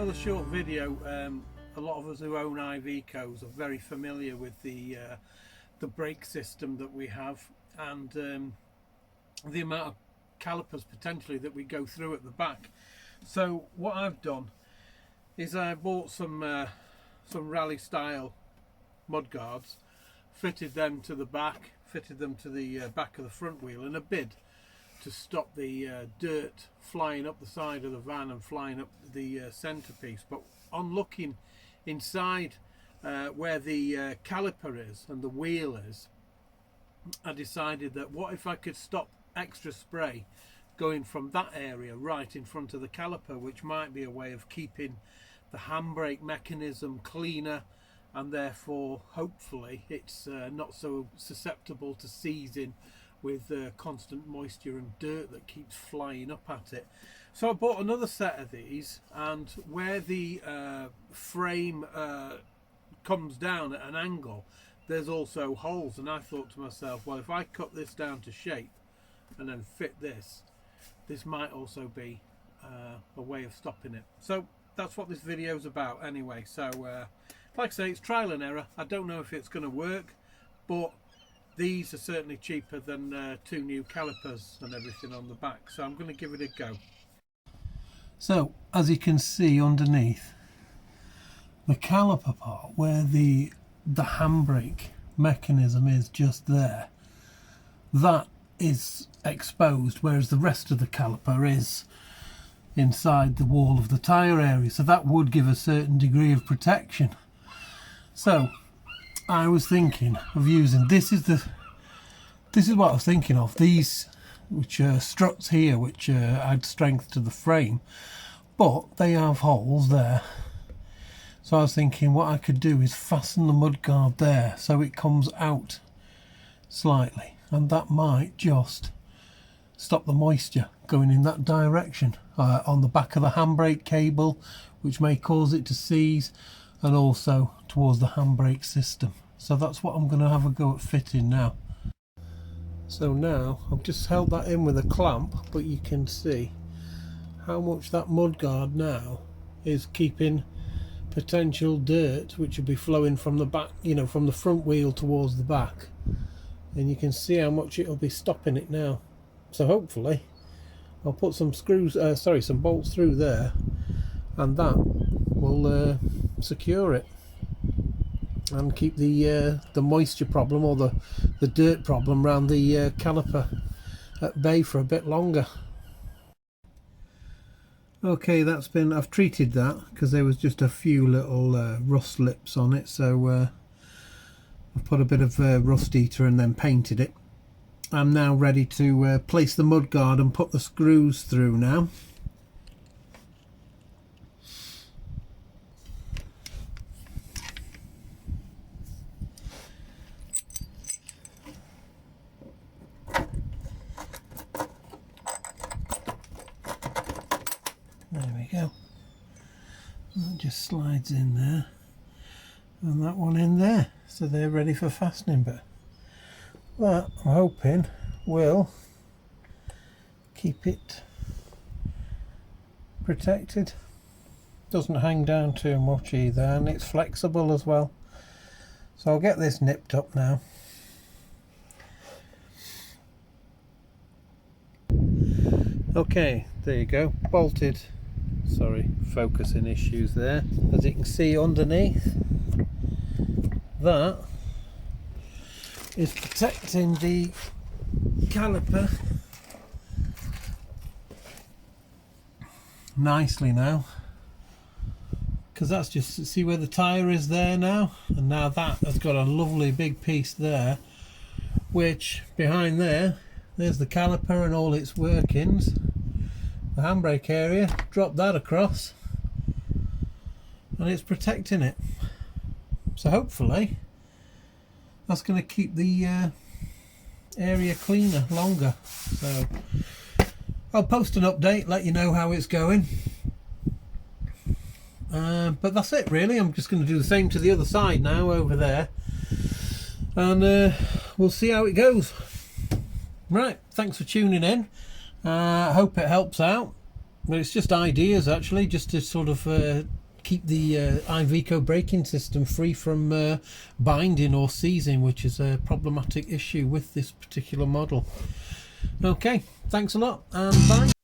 another short video. A lot of us who own Ivecos are very familiar with the brake system that we have, and the amount of calipers potentially that we go through at the back. So what I've done is I bought some rally style mud guards, fitted them to the back, fitted them to the back of the front wheel in a bid to stop the dirt flying up the side of the van and flying up the centerpiece. But on looking inside where the caliper is and the wheel is, I decided that what if I could stop extra spray going from that area right in front of the caliper, which might be a way of keeping the handbrake mechanism cleaner, and therefore hopefully it's not so susceptible to seizing with constant moisture and dirt that keeps flying up at it. So I bought another set of these, and where the frame comes down at an angle, there's also holes, and I thought to myself, well, if I cut this down to shape and then fit this might also be a way of stopping it. So that's what this video is about anyway. So like I say, it's trial and error. I don't know if it's going to work, but these are certainly cheaper than 2 new calipers and everything on the back, so I'm going to give it a go. So as you can see underneath, the caliper part where the handbrake mechanism is just there, that is exposed, whereas the rest of the caliper is inside the wall of the tyre area, so that would give a certain degree of protection. So I was thinking of using this is what I was thinking of, these which are struts here which add strength to the frame, but they have holes there. So I was thinking what I could do is fasten the mudguard there so it comes out slightly, and that might just stop the moisture going in that direction on the back of the handbrake cable, which may cause it to seize, and also towards the handbrake system. So that's what I'm going to have a go at fitting now. So now I've just held that in with a clamp, but you can see how much that mudguard now is keeping potential dirt which will be flowing from the back, you know, from the front wheel towards the back, and you can see how much it'll be stopping it now. So hopefully I'll put some screws, some bolts through there, and that will secure it and keep the moisture problem or the dirt problem around the caliper at bay for a bit longer. Okay, I've treated that because there was just a few little rust lips on it, so I've put a bit of rust eater and then painted it. I'm now ready to place the mudguard and put the screws through now. There we go. That just slides in there, and that one in there, so they're ready for fastening. But that, I'm hoping, will keep it protected. Doesn't hang down too much either, and it's flexible as well. So I'll get this nipped up now. Okay, there you go, bolted. Sorry, focusing issues there. As you can see underneath, that is protecting the caliper nicely now, because that's just, see where the tyre is there now, and now that has got a lovely big piece there, which behind there's the caliper and all its workings, the handbrake area, drop that across and it's protecting it. So hopefully that's going to keep the area cleaner longer. So I'll post an update, let you know how it's going, but that's it really. I'm just going to do the same to the other side now over there, and we'll see how it goes. Right, thanks for tuning in. I hope it helps out. Well, it's just ideas actually, just to sort of keep the Iveco braking system free from binding or seizing, which is a problematic issue with this particular model. Okay, thanks a lot and bye.